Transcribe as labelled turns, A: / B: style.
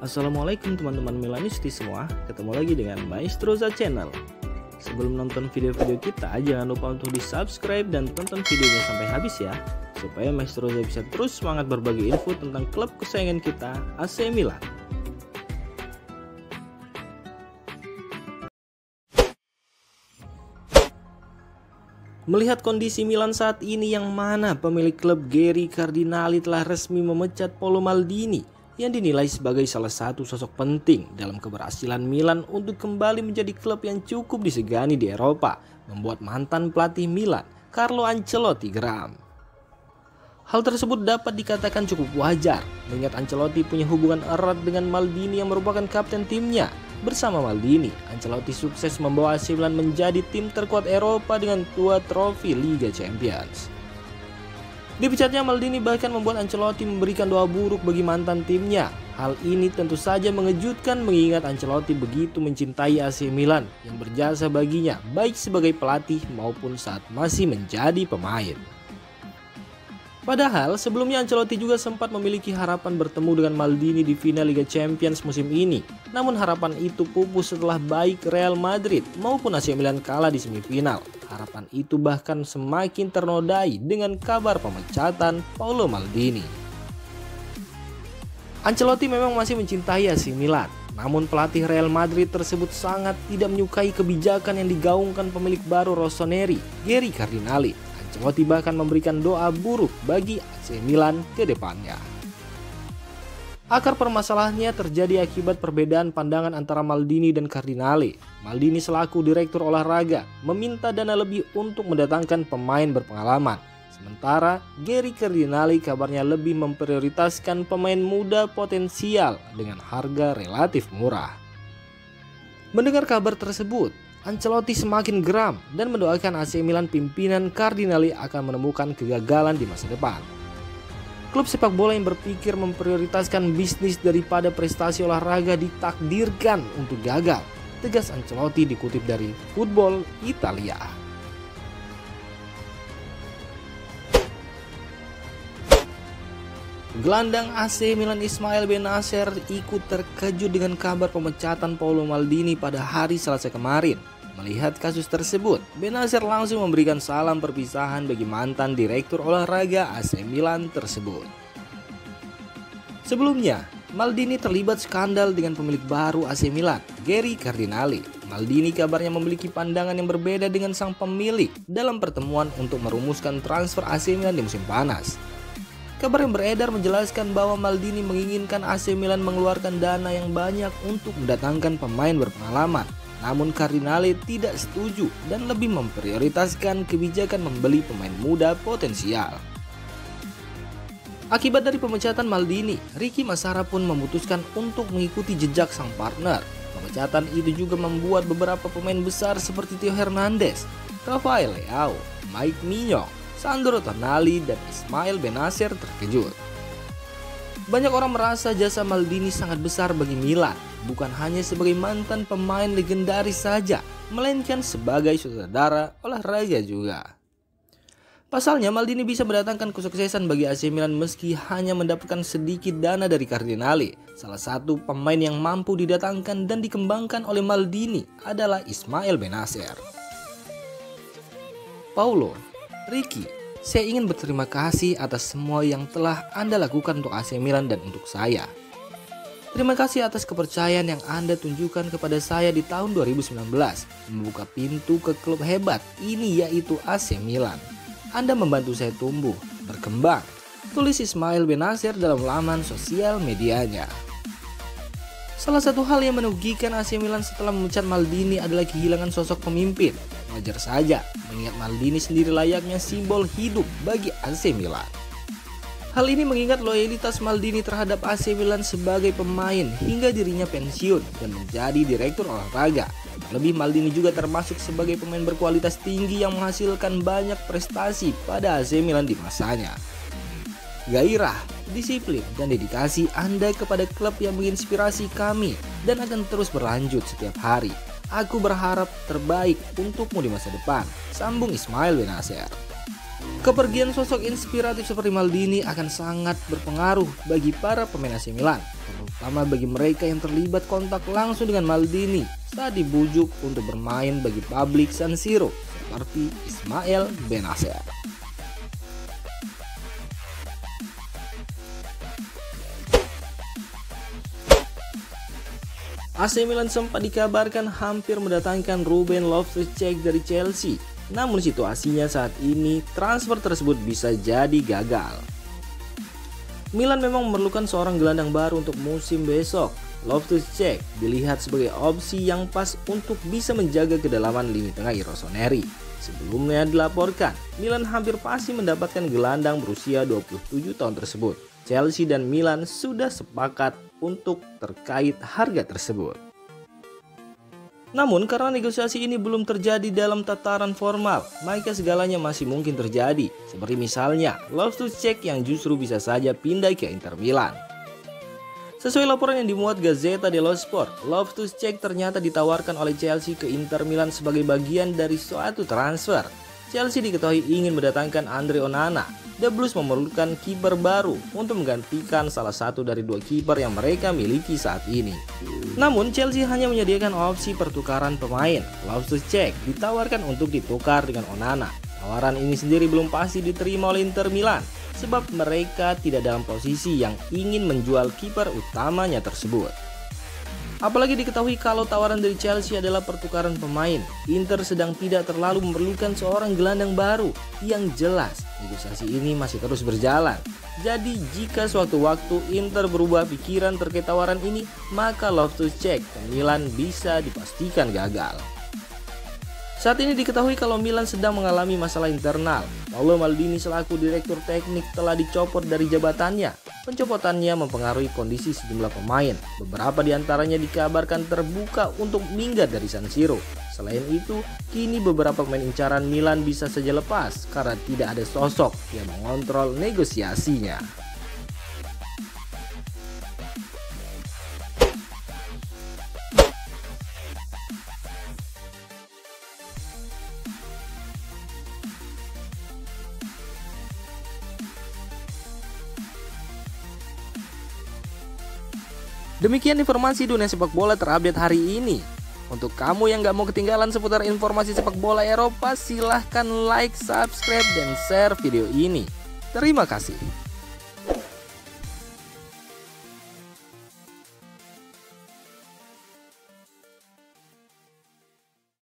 A: Assalamualaikum teman-teman Milanisti semua, ketemu lagi dengan Maestroza Channel. Sebelum nonton video-video kita, jangan lupa untuk di subscribe dan tonton videonya sampai habis ya, supaya Maestroza bisa terus semangat berbagi info tentang klub kesayangan kita, AC Milan. Melihat kondisi Milan saat ini yang mana pemilik klub Geri Cardinali telah resmi memecat Paolo Maldini yang dinilai sebagai salah satu sosok penting dalam keberhasilan Milan untuk kembali menjadi klub yang cukup disegani di Eropa, membuat mantan pelatih Milan, Carlo Ancelotti geram. Hal tersebut dapat dikatakan cukup wajar, mengingat Ancelotti punya hubungan erat dengan Maldini yang merupakan kapten timnya. Bersama Maldini, Ancelotti sukses membawa AC Milan menjadi tim terkuat Eropa dengan 2 trofi Liga Champions. Dipecatnya Maldini bahkan membuat Ancelotti memberikan doa buruk bagi mantan timnya. Hal ini tentu saja mengejutkan mengingat Ancelotti begitu mencintai AC Milan yang berjasa baginya baik sebagai pelatih maupun saat masih menjadi pemain. Padahal sebelumnya Ancelotti juga sempat memiliki harapan bertemu dengan Maldini di final Liga Champions musim ini. Namun harapan itu pupus setelah baik Real Madrid maupun AC Milan kalah di semifinal. Harapan itu bahkan semakin ternodai dengan kabar pemecatan Paolo Maldini. Ancelotti memang masih mencintai AC Milan, namun pelatih Real Madrid tersebut sangat tidak menyukai kebijakan yang digaungkan pemilik baru Rossoneri, Geri Cardinali. Ancelotti bahkan memberikan doa buruk bagi AC Milan ke depannya. Akar permasalahannya terjadi akibat perbedaan pandangan antara Maldini dan Cardinali. Maldini selaku direktur olahraga meminta dana lebih untuk mendatangkan pemain berpengalaman. Sementara Geri Cardinali kabarnya lebih memprioritaskan pemain muda potensial dengan harga relatif murah. Mendengar kabar tersebut, Ancelotti semakin geram dan mendoakan AC Milan pimpinan Cardinali akan menemukan kegagalan di masa depan. Klub sepak bola yang berpikir memprioritaskan bisnis daripada prestasi olahraga ditakdirkan untuk gagal, tegas Ancelotti dikutip dari Football Italia. Gelandang AC Milan Ismail Bennacer ikut terkejut dengan kabar pemecatan Paolo Maldini pada hari Selasa kemarin. Melihat kasus tersebut, Bennacer langsung memberikan salam perpisahan bagi mantan direktur olahraga AC Milan tersebut. Sebelumnya, Maldini terlibat skandal dengan pemilik baru AC Milan, Geri Cardinali. Maldini kabarnya memiliki pandangan yang berbeda dengan sang pemilik dalam pertemuan untuk merumuskan transfer AC Milan di musim panas. Kabar yang beredar menjelaskan bahwa Maldini menginginkan AC Milan mengeluarkan dana yang banyak untuk mendatangkan pemain berpengalaman. Namun Cardinali tidak setuju dan lebih memprioritaskan kebijakan membeli pemain muda potensial. Akibat dari pemecatan Maldini, Ricky Massara pun memutuskan untuk mengikuti jejak sang partner. Pemecatan itu juga membuat beberapa pemain besar seperti Theo Hernandez, Rafael Leao, Mike Maignan, Sandro Tonali dan Ismail Bennacer terkejut. Banyak orang merasa jasa Maldini sangat besar bagi Milan, bukan hanya sebagai mantan pemain legendaris saja, melainkan sebagai sutradara olahraga juga. Pasalnya Maldini bisa mendatangkan kesuksesan bagi AC Milan meski hanya mendapatkan sedikit dana dari Cardinali. Salah satu pemain yang mampu didatangkan dan dikembangkan oleh Maldini adalah Ismail Bennacer. Paulo, Ricky, saya ingin berterima kasih atas semua yang telah Anda lakukan untuk AC Milan dan untuk saya. Terima kasih atas kepercayaan yang Anda tunjukkan kepada saya di tahun 2019, membuka pintu ke klub hebat ini yaitu AC Milan. Anda membantu saya tumbuh, berkembang, tulis Ismail Bennacer dalam laman sosial medianya. Salah satu hal yang merugikan AC Milan setelah memecat Maldini adalah kehilangan sosok pemimpin. Wajar saja, mengingat Maldini sendiri layaknya simbol hidup bagi AC Milan. Hal ini mengingat loyalitas Maldini terhadap AC Milan sebagai pemain hingga dirinya pensiun dan menjadi direktur olahraga. Terlebih Maldini juga termasuk sebagai pemain berkualitas tinggi yang menghasilkan banyak prestasi pada AC Milan di masanya. Gairah, disiplin, dan dedikasi Anda kepada klub yang menginspirasi kami dan akan terus berlanjut setiap hari. Aku berharap terbaik untukmu di masa depan, sambung Ismail Bennacer. Kepergian sosok inspiratif seperti Maldini akan sangat berpengaruh bagi para pemain AC Milan, terutama bagi mereka yang terlibat kontak langsung dengan Maldini saat dibujuk untuk bermain bagi publik San Siro seperti Ismail Bennacer. AC Milan sempat dikabarkan hampir mendatangkan Ruben Loftus-Cheek dari Chelsea. Namun situasinya saat ini transfer tersebut bisa jadi gagal. Milan memang memerlukan seorang gelandang baru untuk musim besok. Loftus-Cheek dilihat sebagai opsi yang pas untuk bisa menjaga kedalaman lini tengah Rossoneri. Sebelumnya dilaporkan, Milan hampir pasti mendapatkan gelandang berusia 27 tahun tersebut. Chelsea dan Milan sudah sepakat untuk terkait harga tersebut. Namun karena negosiasi ini belum terjadi dalam tataran formal, maka segalanya masih mungkin terjadi. Seperti misalnya Loftus-Cheek yang justru bisa saja pindah ke Inter Milan. Sesuai laporan yang dimuat Gazzetta dello Sport, Loftus-Cheek ternyata ditawarkan oleh Chelsea ke Inter Milan sebagai bagian dari suatu transfer. Chelsea diketahui ingin mendatangkan Andre Onana. The Blues memerlukan kiper baru untuk menggantikan salah satu dari dua kiper yang mereka miliki saat ini. Namun Chelsea hanya menyediakan opsi pertukaran pemain. Loftus-Cheek ditawarkan untuk ditukar dengan Onana. Tawaran ini sendiri belum pasti diterima oleh Inter Milan sebab mereka tidak dalam posisi yang ingin menjual kiper utamanya tersebut. Apalagi diketahui kalau tawaran dari Chelsea adalah pertukaran pemain. Inter sedang tidak terlalu memerlukan seorang gelandang baru. Yang jelas, negosiasi ini masih terus berjalan. Jadi jika suatu waktu Inter berubah pikiran terkait tawaran ini, maka Loftus-Cheek ke Milan bisa dipastikan gagal. Saat ini diketahui kalau Milan sedang mengalami masalah internal. Paolo Maldini selaku direktur teknik telah dicopot dari jabatannya. Pencopotannya mempengaruhi kondisi sejumlah pemain. Beberapa diantaranya dikabarkan terbuka untuk minggat dari San Siro. Selain itu, kini beberapa pemain incaran Milan bisa saja lepas karena tidak ada sosok yang mengontrol negosiasinya. Demikian informasi dunia sepak bola terupdate hari ini. Untuk kamu yang gak mau ketinggalan seputar informasi sepak bola Eropa, silahkan like, subscribe, dan share video ini. Terima kasih.